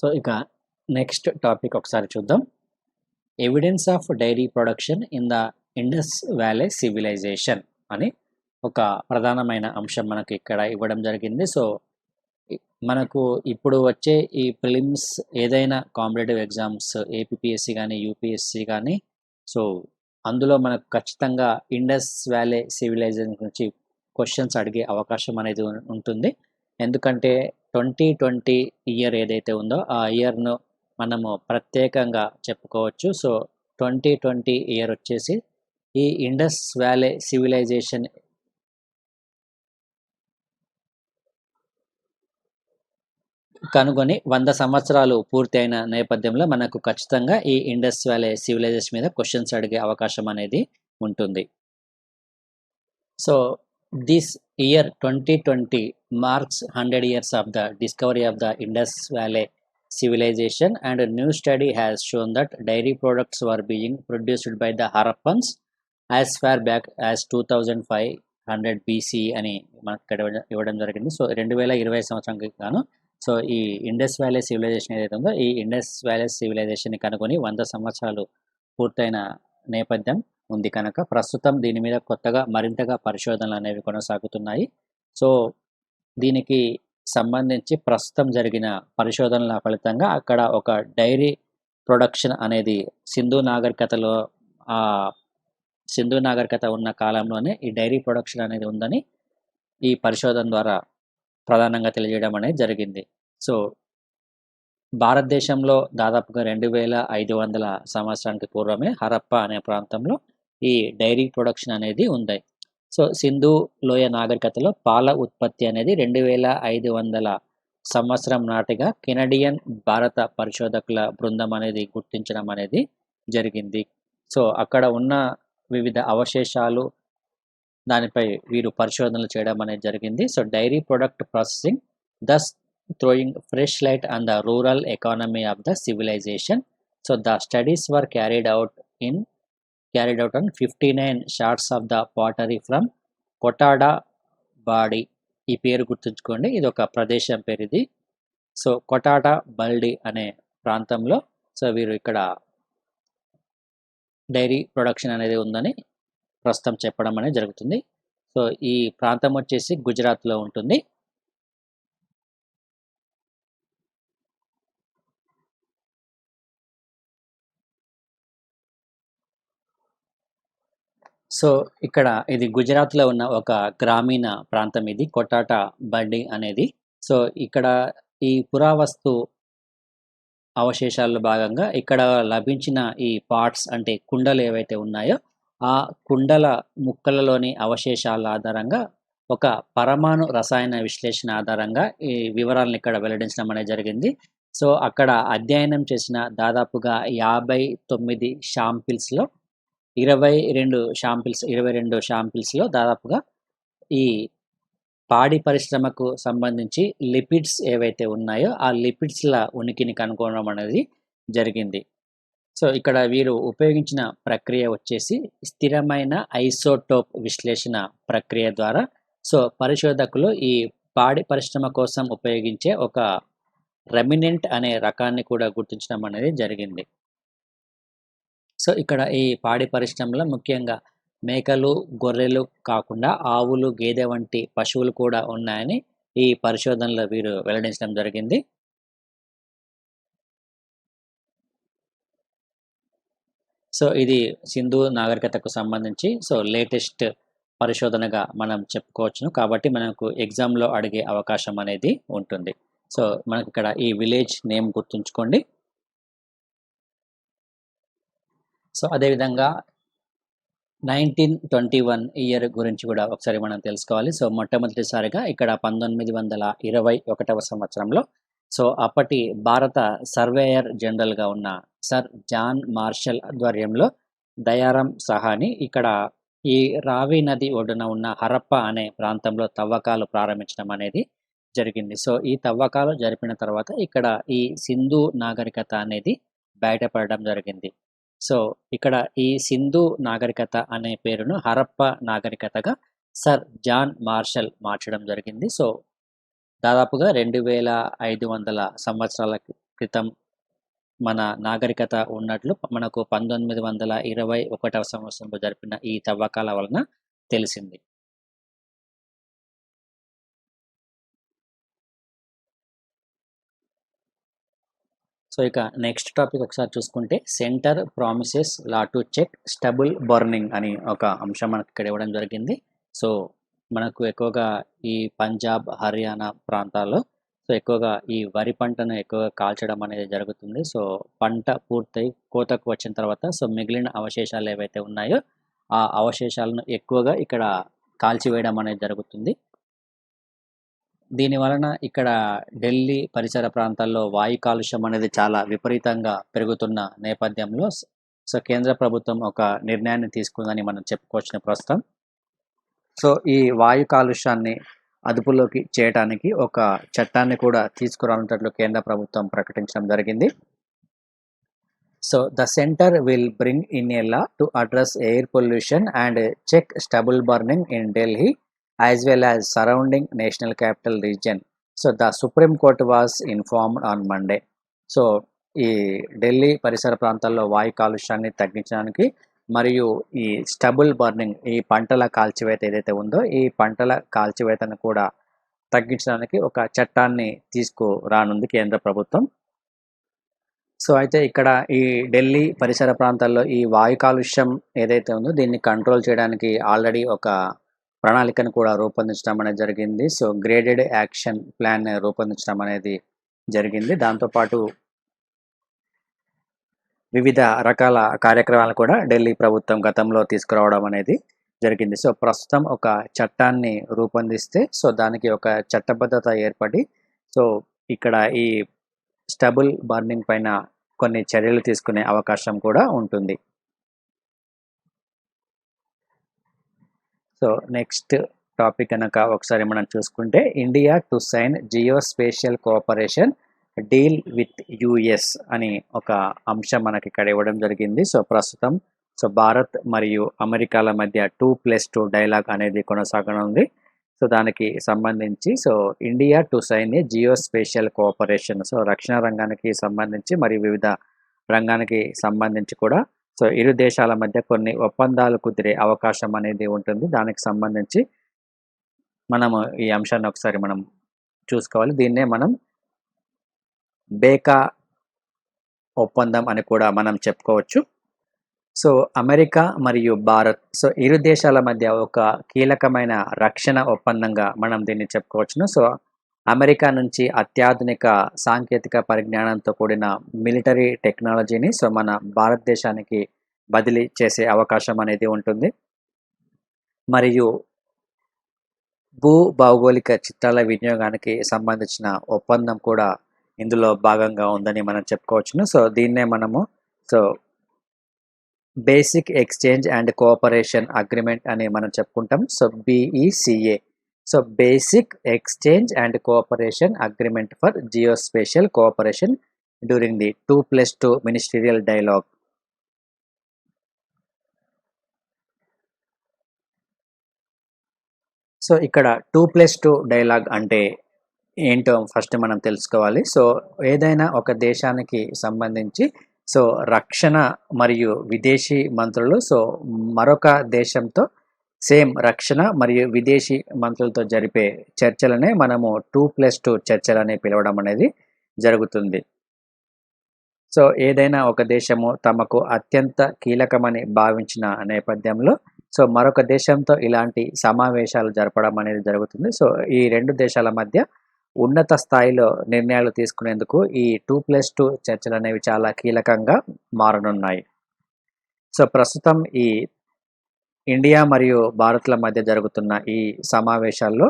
Speaker 2: సో ఇక నెక్స్ట్ టాపిక్ ఒకసారి చూద్దాం. Evidence of dairy production in the Indus valley civilisation అని ఒక ప్రధానమైన అంశం మనకి ఇక్కడ ఇవ్వడం జరిగింది. సో మనకు ఇప్పుడు వచ్చే ఈ ప్రిలిమ్స్ ఏదైనా కాంపిటేటివ్ ఎగ్జామ్స్ ఏపీపీఎస్సీ కానీ యూపీఎస్సీ కానీ సో అందులో మనకు ఖచ్చితంగా ఇండస్ వ్యాలీ సివిలైజేషన్ గురించి క్వశ్చన్స్ అడిగే అవకాశం అనేది ఉంటుంది. ఎందుకంటే 2020 ఇయర్ ఏదైతే ఉందో ఆ ఇయర్ను మనము ప్రత్యేకంగా చెప్పుకోవచ్చు. సో 2020 ఇయర్ వచ్చేసి ఈ ఇండస్ వ్యాలీ సివిలైజేషన్ కనుగొని 100 సంవత్సరాలు పూర్తి అయిన నేపథ్యంలో మనకు ఖచ్చితంగా ఈ ఇండస్ వ్యాలీ సివిలైజేషన్ మీద క్వశ్చన్స్ అడిగే అవకాశం అనేది ఉంటుంది. So this year 2020 marks 100 years of the discovery of the Indus valley civilization, and a new study has shown that dairy products were being produced by the Harappans as far back as 2500 BC అని మనకు ఇక్కడ ఇవ్వడం జరిగింది. So 2020 సంవత్సరానికి గాను so ఈ Indus valley civilisation ఏదైతే ఉందో ఈ ఇండస్ వ్యాలీ సివిలైజేషన్ కనుగొని 100 సంవత్సరాలు పూర్తయిన నేపథ్యం ఉంది కనుక ప్రస్తుతం దీని మీద కొత్తగా మరింతగా పరిశోధనలు అనేవి కొనసాగుతున్నాయి. సో దీనికి సంబంధించి ప్రస్తుతం జరిగిన పరిశోధనల ఫలితంగా అక్కడ ఒక డైరీ ప్రొడక్షన్ అనేది సింధు నాగరికత ఉన్న కాలంలోనే ఈ డైరీ ప్రొడక్షన్ అనేది ఉందని ఈ పరిశోధన ద్వారా ప్రధానంగా తెలియజేయడం అనేది జరిగింది. సో భారతదేశంలో దాదాపుగా 2500 సంవత్సరానికి పూర్వమే హరప్ప అనే ప్రాంతంలో ఈ డైరీ ప్రొడక్షన్ అనేది ఉంది. సో సింధు లోయ నాగరికతలో పాల ఉత్పత్తి అనేది 2500 సంవత్సరం నాటిగా కెనడియన్ భారత పరిశోధకుల బృందం అనేది గుర్తించడం అనేది జరిగింది. సో అక్కడ ఉన్న వివిధ అవశేషాలు దానిపై వీరు పరిశోధనలు చేయడం అనేది జరిగింది. So dairy product processing thus throwing fresh light on the rural economy of the civilization. So the studies were carried out on 59 shards of the pottery from Kotada Badi. ఈ పేరు గుర్తుంచుకోండి, ఇది ఒక ప్రదేశం పేరు ఇది. సో కొటాటా బల్డి అనే ప్రాంతంలో సో వీరు ఇక్కడ డైరీ ప్రొడక్షన్ అనేది ఉందని ప్రస్తుతం చెప్పడం అనేది జరుగుతుంది. సో ఈ ప్రాంతం వచ్చేసి గుజరాత్లో ఉంటుంది. సో ఇక్కడ ఇది గుజరాత్లో ఉన్న ఒక గ్రామీణ ప్రాంతం, ఇది కొటాటా బండి అనేది. సో ఇక్కడ ఈ పురావస్తు అవశేషాల్లో భాగంగా ఇక్కడ లభించిన ఈ పార్ట్స్ అంటే కుండలు ఏవైతే ఉన్నాయో ఆ కుండల ముక్కలలోని అవశేషాల ఆధారంగా ఒక పరమాణు రసాయన విశ్లేషణ ఆధారంగా ఈ వివరాలను ఇక్కడ వెల్లడించడం అనేది జరిగింది. సో అక్కడ అధ్యయనం చేసిన దాదాపుగా 59 షాంపిల్స్లో 22 షాంపిల్స్లో దాదాపుగా ఈ పాడి పరిశ్రమకు సంబంధించి లిపిడ్స్ ఏవైతే ఉన్నాయో ఆ లిపిడ్స్ల ఉనికిని కనుగొనడం అనేది జరిగింది. సో ఇక్కడ వీరు ఉపయోగించిన ప్రక్రియ వచ్చేసి స్థిరమైన ఐసోటోప్ విశ్లేషణ ప్రక్రియ ద్వారా సో పరిశోధకులు ఈ పాడి పరిశ్రమ కోసం ఉపయోగించే ఒక రెమినెంట్ అనే రకాన్ని కూడా గుర్తించడం అనేది జరిగింది. సో ఇక్కడ ఈ పాడి పరిశ్రమలో ముఖ్యంగా మేకలు, గొర్రెలు కాకుండా ఆవులు, గేదె వంటి పశువులు కూడా ఉన్నాయని ఈ పరిశోధనలో వీరు వెల్లడించడం జరిగింది. సో ఇది సింధు నాగరికతకు సంబంధించి సో లేటెస్ట్ పరిశోధనగా మనం చెప్పుకోవచ్చును. కాబట్టి మనకు ఎగ్జామ్లో అడిగే అవకాశం అనేది ఉంటుంది. సో మనకి ఇక్కడ ఈ విలేజ్ నేమ్ గుర్తుంచుకోండి. సో అదేవిధంగా 1921 ఇయర్ గురించి కూడా ఒకసారి మనం తెలుసుకోవాలి. సో మొట్టమొదటిసారిగా ఇక్కడ 1921వ సంవత్సరంలో సో అప్పటి భారత సర్వేయర్ జనరల్గా ఉన్న సర్ జాన్ మార్షల్ ఆధ్వర్యంలో దయారాం సహాని ఇక్కడ ఈ రావి నది ఒడ్డున ఉన్న హరప్ప అనే ప్రాంతంలో తవ్వకాలు ప్రారంభించడం అనేది జరిగింది. సో ఈ తవ్వకాలు జరిపిన తర్వాత ఇక్కడ ఈ సింధు నాగరికత అనేది బయటపడడం జరిగింది. సో ఇక్కడ ఈ సింధు నాగరికత అనే పేరును హరప్ప నాగరికతగా సర్ జాన్ మార్షల్ మార్చడం జరిగింది. సో దాదాపుగా 2500 సంవత్సరాల క్రితం మన నాగరికత ఉన్నట్లు మనకు 1921వ సంవత్సరంలో జరిపిన ఈ తవ్వకాల వలన తెలిసింది. సో ఇక నెక్స్ట్ టాపిక్ ఒకసారి చూసుకుంటే centre promises law to check stubble burning అని ఒక అంశం మనకి ఇక్కడ ఇవ్వడం జరిగింది. సో మనకు ఎక్కువగా ఈ పంజాబ్, హర్యానా ప్రాంతాల్లో సో ఎక్కువగా ఈ వరి పంటను ఎక్కువగా కాల్చడం అనేది జరుగుతుంది. సో పంట పూర్తయి కోతకు వచ్చిన తర్వాత సో మిగిలిన అవశేషాలు ఏవైతే ఉన్నాయో ఆ అవశేషాలను ఎక్కువగా ఇక్కడ కాల్చివేయడం అనేది జరుగుతుంది. దీని వలన ఇక్కడ ఢిల్లీ పరిసర ప్రాంతాల్లో వాయు కాలుష్యం అనేది చాలా విపరీతంగా పెరుగుతున్న నేపథ్యంలో సో కేంద్ర ప్రభుత్వం ఒక నిర్ణయాన్ని తీసుకుందని మనం చెప్పుకోవచ్చు ప్రస్తుతం. సో ఈ వాయు కాలుష్యాన్ని అదుపులోకి చేయడానికి ఒక చట్టాన్ని కూడా తీసుకురానున్నట్లు కేంద్ర ప్రభుత్వం ప్రకటించడం జరిగింది. So the centre will bring in a law to address air pollution and check stubble burning in Delhi as well as surrounding national capital region. So the Supreme Court was informed on Monday. So ఈ ఢిల్లీ పరిసర ప్రాంతాల్లో వాయు కాలుష్యాన్ని తగ్గించడానికి మరియు ఈ stubble burning ఈ పంటల కాల్చివేత ఏదైతే ఉందో ఈ పంటల కాల్చివేతను కూడా తగ్గించడానికి ఒక చట్టాన్ని తీసుకురానుంది కేంద్ర ప్రభుత్వం. సో అయితే ఇక్కడ ఈ ఢిల్లీ పరిసర ప్రాంతాల్లో ఈ వాయు కాలుష్యం ఏదైతే ఉందో దీన్ని కంట్రోల్ చేయడానికి ఆల్రెడీ ఒక ప్రణాళికను కూడా రూపొందించడం అనేది జరిగింది. సో గ్రేడెడ్ యాక్షన్ ప్లాన్ రూపొందించడం అనేది జరిగింది. దాంతోపాటు వివిధ రకాల కార్యక్రమాలు కూడా ఢిల్లీ ప్రభుత్వం గతంలో తీసుకురావడం అనేది జరిగింది. సో ప్రస్తుతం ఒక చట్టాన్ని రూపొందిస్తే సో దానికి ఒక చట్టబద్ధత ఏర్పడి సో ఇక్కడ ఈ స్టబుల్ బర్నింగ్ పైన కొన్ని చర్యలు తీసుకునే అవకాశం కూడా ఉంటుంది. సో నెక్స్ట్ టాపిక్ కనుక ఒకసారి మనం చూసుకుంటే India to sign geospatial cooperation deal with US అని ఒక అంశం మనకి ఇక్కడ ఇవ్వడం జరిగింది. సో ప్రస్తుతం సో భారత్ మరియు అమెరికాల మధ్య 2+2 డైలాగ్ అనేది కొనసాగనుంది. సో దానికి సంబంధించి so India to sign a geospatial cooperation, so రక్షణ రంగానికి సంబంధించి మరియు వివిధ రంగానికి సంబంధించి కూడా సో ఇరు దేశాల మధ్య కొన్ని ఒప్పందాలు కుదిరే అవకాశం అనేది ఉంటుంది. దానికి సంబంధించి మనము ఈ అంశాన్ని ఒకసారి మనం చూసుకోవాలి. దీన్నే మనం బేకా ఒప్పందం అని కూడా మనం చెప్పుకోవచ్చు. సో అమెరికా మరియు భారత్ సో ఇరు దేశాల మధ్య ఒక కీలకమైన రక్షణ ఒప్పందంగా మనం దీన్ని చెప్పుకోవచ్చును. సో అమెరికా నుంచి అత్యాధునిక సాంకేతిక పరిజ్ఞానంతో కూడిన మిలిటరీ టెక్నాలజీని సో మన భారతదేశానికి బదిలీ చేసే అవకాశం అనేది ఉంటుంది. మరియు భూ భౌగోళిక చిత్రాల వినియోగానికి సంబంధించిన ఒప్పందం కూడా ఇందులో భాగంగా ఉందని మనం చెప్పుకోవచ్చును. సో దీన్నే మనము so basic exchange and cooperation agreement అని మనం చెప్పుకుంటాం. So BECA, so basic exchange and cooperation agreement for geospatial cooperation during the 2+2 ministerial dialogue. So ఇక్కడ 2+2 డైలాగ్ అంటే ఏంటో ఫస్ట్ మనం తెలుసుకోవాలి. సో ఏదైనా ఒక దేశానికి సంబంధించి సో రక్షణ మరియు విదేశీ మంత్రులు సో మరొక దేశంతో సేమ్ రక్షణ మరియు విదేశీ మంత్రులతో జరిపే చర్చలనే మనము 2+2 చర్చలని పిలవడం అనేది జరుగుతుంది. సో ఏదైనా ఒక దేశము తమకు అత్యంత కీలకమని భావించిన నేపథ్యంలో సో మరొక దేశంతో ఇలాంటి సమావేశాలు జరపడం అనేది జరుగుతుంది. సో ఈ రెండు దేశాల మధ్య ఉన్నత స్థాయిలో నిర్ణయాలు తీసుకునేందుకు ఈ 2+2 చర్చలు అనేవి చాలా కీలకంగా మారనున్నాయి. సో ప్రస్తుతం ఈ ఇండియా మరియు భారత్ల మధ్య జరుగుతున్న ఈ సమావేశాల్లో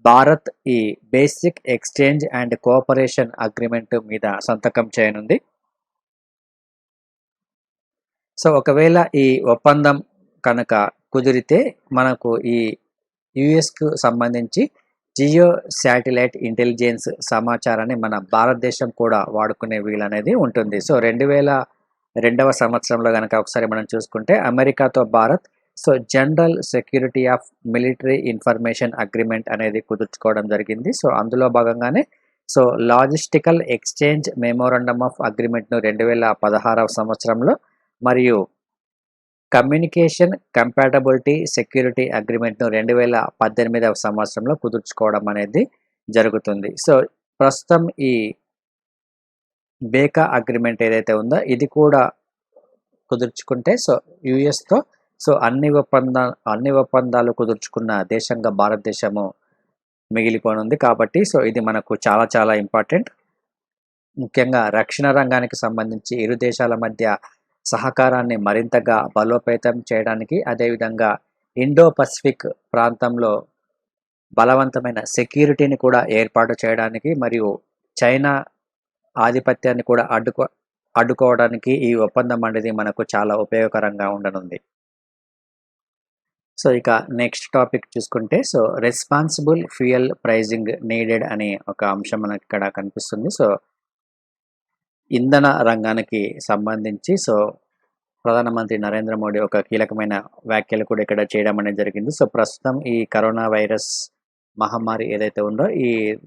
Speaker 2: భారత్ ఈ basic exchange and cooperation agreement మీద సంతకం చేయనుంది. సో ఒకవేళ ఈ ఒప్పందం కనుక కుదిరితే మనకు ఈ యుఎస్కు సంబంధించి జియో శాటిలైట్ ఇంటెలిజెన్స్ సమాచారాన్ని మన భారతదేశం కూడా వాడుకునే వీలనేది ఉంటుంది. సో 2002వ సంవత్సరంలో కనుక ఒకసారి మనం చూసుకుంటే అమెరికాతో Bharat so general security of military information agreement అనేది కుదుర్చుకోవడం జరిగింది. సో అందులో భాగంగానే so logistical exchange memorandum of అగ్రిమెంట్ను 2016వ సంవత్సరంలో మరియు కమ్యూనికేషన్ కంపాటబిలిటీ సెక్యూరిటీ అగ్రిమెంట్ను 2018వ సంవత్సరంలో కుదుర్చుకోవడం అనేది జరుగుతుంది. సో ప్రస్తుతం ఈ బేకా అగ్రిమెంట్ ఏదైతే ఉందో ఇది కూడా కుదుర్చుకుంటే సో యుఎస్తో సో అన్ని ఒప్పందాలు కుదుర్చుకున్న దేశంగా భారతదేశము మిగిలిపోనుంది. కాబట్టి సో ఇది మనకు చాలా చాలా ఇంపార్టెంట్. ముఖ్యంగా రక్షణ రంగానికి సంబంధించి ఇరు దేశాల మధ్య సహకారాన్ని మరింతగా బలోపేతం చేయడానికి, అదేవిధంగా ఇండో పసిఫిక్ ప్రాంతంలో బలవంతమైన సెక్యూరిటీని కూడా ఏర్పాటు చేయడానికి మరియు చైనా ఆధిపత్యాన్ని కూడా అడ్డుకోవడానికి ఈ ఒప్పందం అనేది మనకు చాలా ఉపయోగకరంగా ఉండనుంది. సో ఇక నెక్స్ట్ టాపిక్ చూసుకుంటే so responsible fuel pricing needed అనే ఒక అంశం మనకి ఇక్కడ కనిపిస్తుంది. సో ఇంధన రంగానికి సంబంధించి సో ప్రధానమంత్రి నరేంద్ర మోడీ ఒక కీలకమైన వ్యాఖ్యలు కూడా ఇక్కడ చేయడం అనేది జరిగింది. సో ప్రస్తుతం ఈ కరోనా వైరస్ మహమ్మారి ఏదైతే ఉందో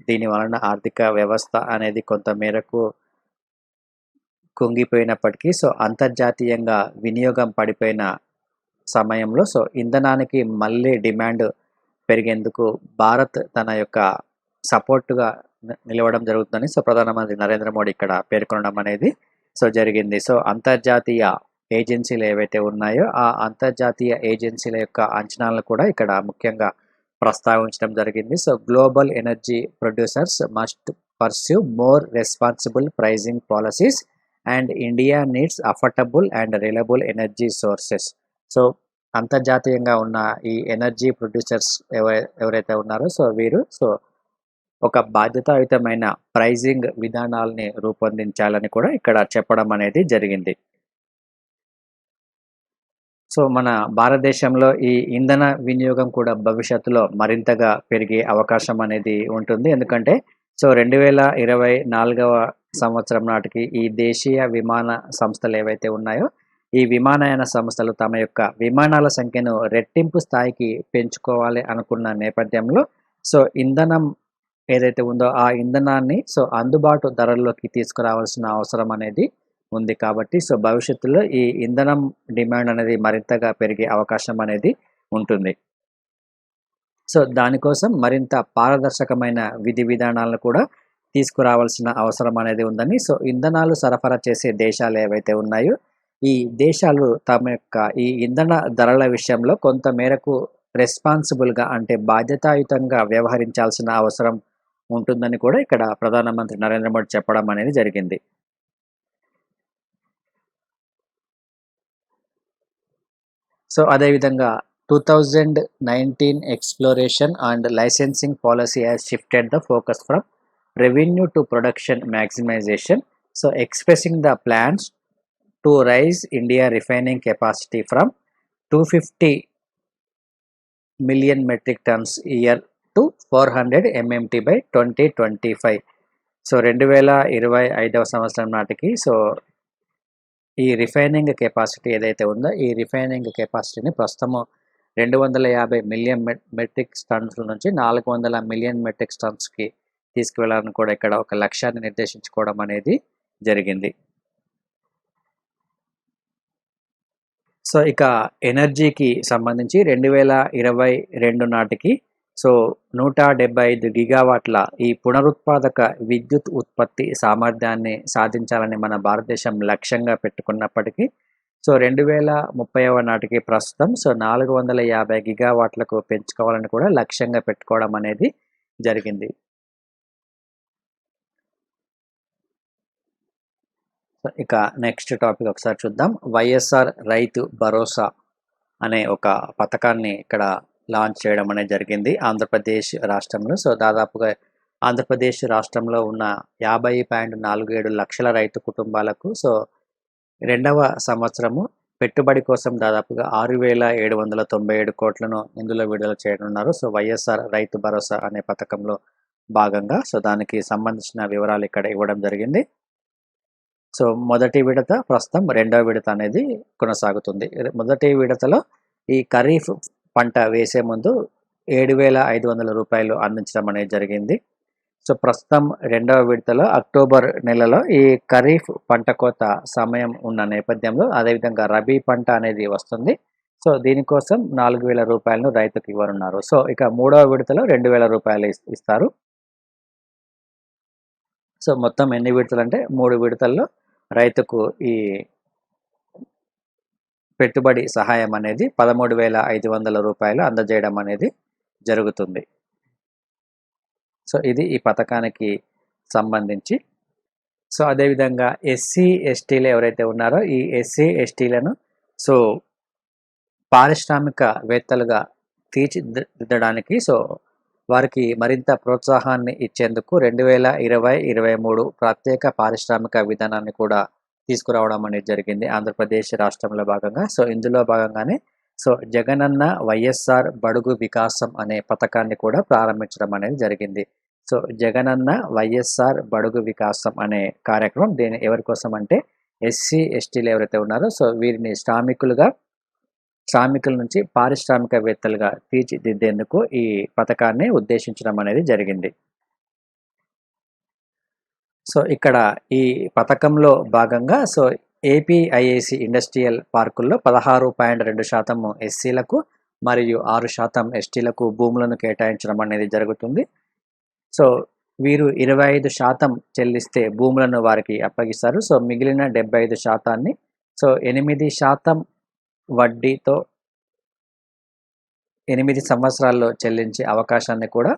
Speaker 2: దీని వలన ఆర్థిక వ్యవస్థ అనేది కొంత మేరకు కుంగిపోయినప్పటికీ సో అంతర్జాతీయంగా వినియోగం పడిపోయిన సమయంలో సో ఇంధనానికి మళ్ళీ డిమాండ్ పెరిగేందుకు భారత్ తన యొక్క సపోర్టుగా నిలవడం జరుగుతుందని సో ప్రధానమంత్రి నరేంద్ర మోడీ ఇక్కడ పేర్కొనడం అనేది సో జరిగింది. సో అంతర్జాతీయ ఏజెన్సీలు ఏవైతే ఉన్నాయో ఆ అంతర్జాతీయ ఏజెన్సీల యొక్క అంచనాలను కూడా ఇక్కడ ముఖ్యంగా ప్రస్తావించడం జరిగింది. So global energy producers must pursue more responsible pricing policies and India needs affordable and reliable energy sources. So అంతర్జాతీయంగా ఉన్న ఈ ఎనర్జీ ప్రొడ్యూసర్స్ ఎవరైతే ఉన్నారో సో వీరు సో ఒక బాధ్యతాయుతమైన ప్రైజింగ్ విధానాలని రూపొందించాలని కూడా ఇక్కడ చెప్పడం అనేది జరిగింది. సో మన భారతదేశంలో ఈ ఇంధన వినియోగం కూడా భవిష్యత్తులో మరింతగా పెరిగే అవకాశం అనేది ఉంటుంది. ఎందుకంటే సో 2024వ సంవత్సరం నాటికి ఈ దేశీయ విమాన సంస్థలు ఏవైతే ఉన్నాయో ఈ విమానయాన సంస్థలు తమ యొక్క విమానాల సంఖ్యను రెట్టింపు స్థాయికి పెంచుకోవాలి అనుకున్న నేపథ్యంలో సో ఇంధనం ఏదైతే ఉందో ఆ ఇంధనాన్ని సో అందుబాటు ధరల్లోకి తీసుకురావాల్సిన అవసరం అనేది ఉంది కాబట్టి సో భవిష్యత్తులో ఈ ఇంధనం డిమాండ్ అనేది మరింతగా పెరిగే అవకాశం అనేది ఉంటుంది. సో దానికోసం మరింత పారదర్శకమైన విధి విధానాలను కూడా తీసుకురావాల్సిన అవసరం అనేది ఉందని సో ఇంధనాలు సరఫరా చేసే దేశాలు ఏవైతే ఉన్నాయో ఈ దేశాలు తమ యొక్క ఈ ఇంధన ధరల విషయంలో కొంత మేరకు రెస్పాన్సిబుల్గా అంటే బాధ్యతాయుతంగా వ్యవహరించాల్సిన అవసరం ఉంటుందని కూడా ఇక్కడ ప్రధానమంత్రి నరేంద్ర మోడీ చెప్పడం అనేది జరిగింది. సో అదేవిధంగా 2019 exploration and licensing policy has shifted the focus from revenue to production maximization. So expressing the plans to raise India refining capacity from 250 million metric tons a year to 400 MMT by 2025. So 2025 సంవత్సరం నాటికి so ఈ refining capacity ఏదైతే ఉందో ఈ refining కెపాసిటీని ప్రస్తుతము 250 million metric tons నుంచి 400 million metric టన్స్కి తీసుకువెళ్ళాలని కూడా ఇక్కడ ఒక లక్ష్యాన్ని నిర్దేశించుకోవడం అనేది జరిగింది. సో ఇక ఎనర్జీకి సంబంధించి 2022 నాటికి సో 175 గిగావాట్ల ఈ పునరుత్పాదక విద్యుత్ ఉత్పత్తి సామర్థ్యాన్ని సాధించాలని మన భారతదేశం లక్ష్యంగా పెట్టుకున్నప్పటికీ సో 2030 నాటికి ప్రస్తుతం సో 450 గిగావాట్లకు పెంచుకోవాలని కూడా లక్ష్యంగా పెట్టుకోవడం అనేది జరిగింది. ఇక నెక్స్ట్ టాపిక్ ఒకసారి చూద్దాం. వైఎస్ఆర్ రైతు భరోసా అనే ఒక పథకాన్ని ఇక్కడ లాంచ్ చేయడం అనేది జరిగింది ఆంధ్రప్రదేశ్ రాష్ట్రంలో. సో దాదాపుగా ఆంధ్రప్రదేశ్ రాష్ట్రంలో ఉన్న 50.47 లక్షల రైతు కుటుంబాలకు సో రెండవ సంవత్సరము పెట్టుబడి కోసం దాదాపుగా 6,797 కోట్లను ఇందులో విడుదల చేయనున్నారు. సో వైఎస్ఆర్ రైతు భరోసా అనే పథకంలో భాగంగా సో దానికి సంబంధించిన వివరాలు ఇక్కడ ఇవ్వడం జరిగింది. సో మొదటి విడత ప్రస్తుతం రెండవ విడత అనేది కొనసాగుతుంది. మొదటి విడతలో ఈ ఖరీఫ్ పంట వేసే ముందు 7,500 రూపాయలు అందించడం అనేది జరిగింది. సో ప్రస్తుతం రెండవ విడతలో అక్టోబర్ నెలలో ఈ ఖరీఫ్ పంట కోత సమయం ఉన్న నేపథ్యంలో అదేవిధంగా రబీ పంట అనేది వస్తుంది. సో దీనికోసం 4,000 రూపాయలను రైతుకు ఇవ్వనున్నారు. సో ఇక మూడవ విడతలో 2,000 రూపాయలు ఇస్తారు. సో మొత్తం ఎన్ని విడతలు అంటే 3 విడతల్లో రైతుకు ఈ పెట్టుబడి సహాయం అనేది 13,500 రూపాయలు అందజేయడం అనేది జరుగుతుంది. సో ఇది ఈ పథకానికి సంబంధించి. సో అదేవిధంగా ఎస్సీ ఎస్టీలు ఎవరైతే ఉన్నారో ఈ ఎస్సీ ఎస్టీలను సో పారిశ్రామికవేత్తలుగా తీర్చిదిద్దడానికి సో వారికి మరింత ప్రోత్సాహాన్ని ఇచ్చేందుకు 2020-23 ప్రత్యేక పారిశ్రామిక విధానాన్ని కూడా తీసుకురావడం అనేది జరిగింది ఆంధ్రప్రదేశ్ రాష్ట్రంలో భాగంగా. సో ఇందులో భాగంగానే సో జగనన్న వైఎస్ఆర్ బడుగు వికాసం అనే పథకాన్ని కూడా ప్రారంభించడం అనేది జరిగింది. సో జగనన్న వైఎస్ఆర్ బడుగు వికాసం అనే కార్యక్రమం దీని ఎవరి కోసం అంటే ఎస్సీ ఎస్టీలు ఎవరైతే ఉన్నారో సో వీరిని శ్రామికుల నుంచి పారిశ్రామికవేత్తలుగా తీర్చిదిద్దేందుకు ఈ పథకాన్ని ఉద్దేశించడం అనేది జరిగింది. సో ఇక్కడ ఈ పథకంలో భాగంగా సో ఏపీఐఐసి ఇండస్ట్రియల్ పార్కుల్లో 16.2% ఎస్సీలకు మరియు 6% ఎస్టీలకు భూములను కేటాయించడం అనేది జరుగుతుంది. సో వీరు 25% చెల్లిస్తే భూములను వారికి అప్పగిస్తారు. సో మిగిలిన 75% సో 8% వడ్డీతో 8 సంవత్సరాల్లో చెల్లించే అవకాశాన్ని కూడా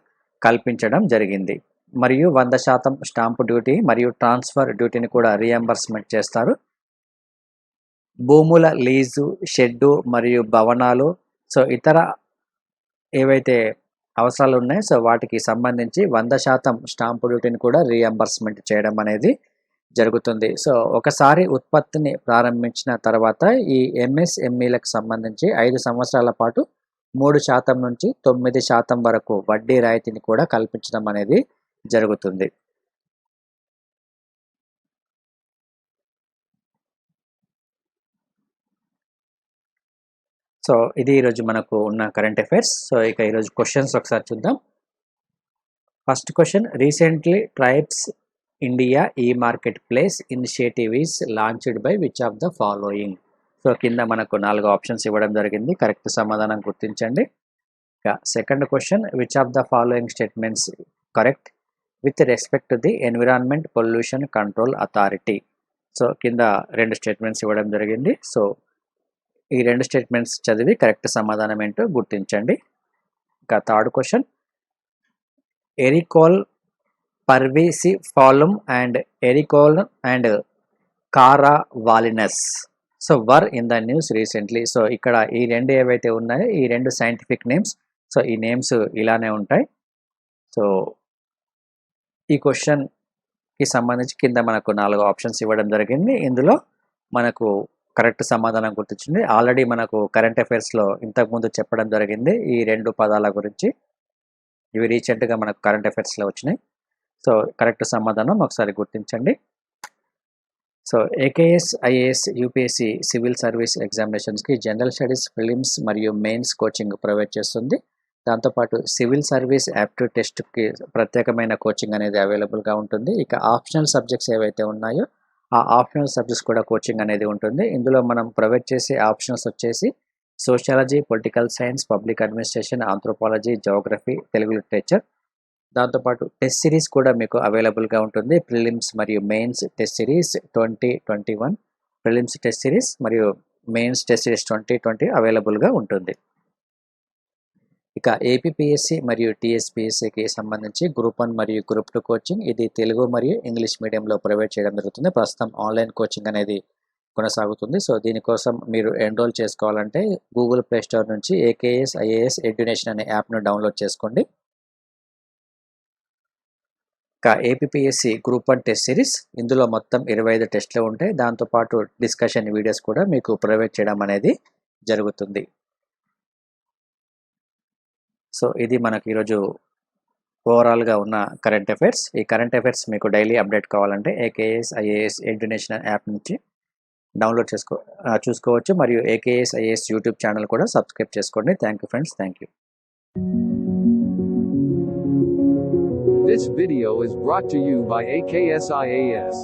Speaker 2: కల్పించడం జరిగింది. మరియు 100% స్టాంపు డ్యూటీ మరియు ట్రాన్స్ఫర్ డ్యూటీని కూడా రీఎంబర్స్మెంట్ చేస్తారు. భూముల లీజు, షెడ్డు మరియు భవనాలు సో ఇతర ఏవైతే అవసరాలు ఉన్నాయో సో వాటికి సంబంధించి 100% స్టాంపు డ్యూటీని కూడా రీఎంబర్స్మెంట్ చేయడం అనేది జరుగుతుంది. సో ఒకసారి ఉత్పత్తిని ప్రారంభించిన తర్వాత ఈ ఎంఎస్ఎంఈలకు సంబంధించి 5 సంవత్సరాల పాటు 3% నుంచి 9% వరకు వడ్డీ రాయితీని కూడా కల్పించడం అనేది జరుగుతుంది. సో ఇది ఈరోజు మనకు ఉన్న కరెంట్ అఫైర్స్. సో ఇక ఈరోజు క్వశ్చన్స్ ఒకసారి చూద్దాం. First question, recently Tribes India e marketplace initiative is launched by which of the following. So కింద మనకు 4 ఆప్షన్స్ ఇవ్వడం జరిగింది, కరెక్ట్ సమాధానం గుర్తించండి. ఇక second question, which of the following statements correct with respect to the environment pollution control authority. So కింద 2 statements ఇవ్వడం జరిగింది. సో ఈ 2 స్టేట్మెంట్స్ చదివి కరెక్ట్ సమాధానం ఏంటో గుర్తించండి. ఇక third question, Eriocaulon parvicephalum and Eriocaulon and karaavalense so were in the news recently. So ఇక్కడ ఈ 2 ఏవైతే ఉన్నాయో ఈ 2 సైంటిఫిక్ నేమ్స్. సో ఈ నేమ్స్ ఇలానే ఉంటాయి. సో ఈ క్వశ్చన్కి సంబంధించి కింద మనకు 4 ఆప్షన్స్ ఇవ్వడం జరిగింది. ఇందులో మనకు కరెక్ట్ సమాధానం గుర్తించింది. ఆల్రెడీ మనకు కరెంట్ అఫైర్స్లో ఇంతకుముందు చెప్పడం జరిగింది ఈ 2 పదాల గురించి. ఇవి రీసెంట్గా మనకు కరెంట్ అఫైర్స్లో వచ్చినాయి. సో కరెక్ట్ సమాధానం ఒకసారి గుర్తించండి. So AKS, IAS, UPSC civil service ఎగ్జామినేషన్స్కి జనరల్ స్టడీస్, ప్రిలిమ్స్ మరియు మెయిన్స్ కోచింగ్ ప్రొవైడ్ చేస్తుంది. దాంతోపాటు సివిల్ సర్వీస్ యాప్టిట్యూడ్ టెస్ట్కి ప్రత్యేకమైన కోచింగ్ అనేది అవైలబుల్గా ఉంటుంది. ఇక ఆప్షనల్ సబ్జెక్ట్స్ ఏవైతే ఉన్నాయో ఆ ఆప్షనల్ సబ్జెక్ట్స్ కూడా కోచింగ్ అనేది ఉంటుంది. ఇందులో మనం ప్రొవైడ్ చేసే ఆప్షన్స్ వచ్చేసి sociology, political science, public administration, anthropology, Geography, Telugu literature. దాంతోపాటు టెస్ట్ సిరీస్ కూడా మీకు అవైలబుల్గా ఉంటుంది. ప్రిలిమ్స్ మరియు mains test series 2021, prelims test series మరియు మెయిన్స్ టెస్ట్ సిరీస్ 2020 అవైలబుల్గా ఉంటుంది. ఇక ఏపీపీఎస్సీ మరియు టీఎస్పీఎస్సీకి సంబంధించి గ్రూప్ 1 మరియు గ్రూప్ 2 కోచింగ్ ఇది తెలుగు మరియు ఇంగ్లీష్ మీడియంలో ప్రొవైడ్ చేయడం జరుగుతుంది. ప్రస్తుతం ఆన్లైన్ కోచింగ్ అనేది కొనసాగుతుంది. సో దీనికోసం మీరు ఎన్రోల్ చేసుకోవాలంటే గూగుల్ ప్లే స్టోర్ నుంచి ఏకేఎస్ ఐఏఎస్ ఎడ్యునేషన్ అనే యాప్ను డౌన్లోడ్ చేసుకోండి. ఇక ఏపీపీఎస్సీ గ్రూప్ 1 టెస్ట్ సిరీస్ ఇందులో మొత్తం 25 టెస్ట్లు ఉంటాయి. దాంతోపాటు డిస్కషన్ వీడియోస్ కూడా మీకు ప్రొవైడ్ చేయడం అనేది జరుగుతుంది. సో ఇది మనకు ఈరోజు ఓవరాల్గా ఉన్న కరెంట్ అఫైర్స్. ఈ కరెంట్ అఫైర్స్ మీకు డైలీ అప్డేట్ కావాలంటే ఏకేఎస్ ఐఏఎస్ ఎడ్యునేషన్ యాప్ నుంచి డౌన్లోడ్ చూసుకోవచ్చు. మరియు ఏకేఎస్ ఐఏఎస్ యూట్యూబ్ ఛానల్ కూడా సబ్స్క్రైబ్ చేసుకోండి. Thank you friends, thank you.
Speaker 1: This video is brought to you by AKSIAS.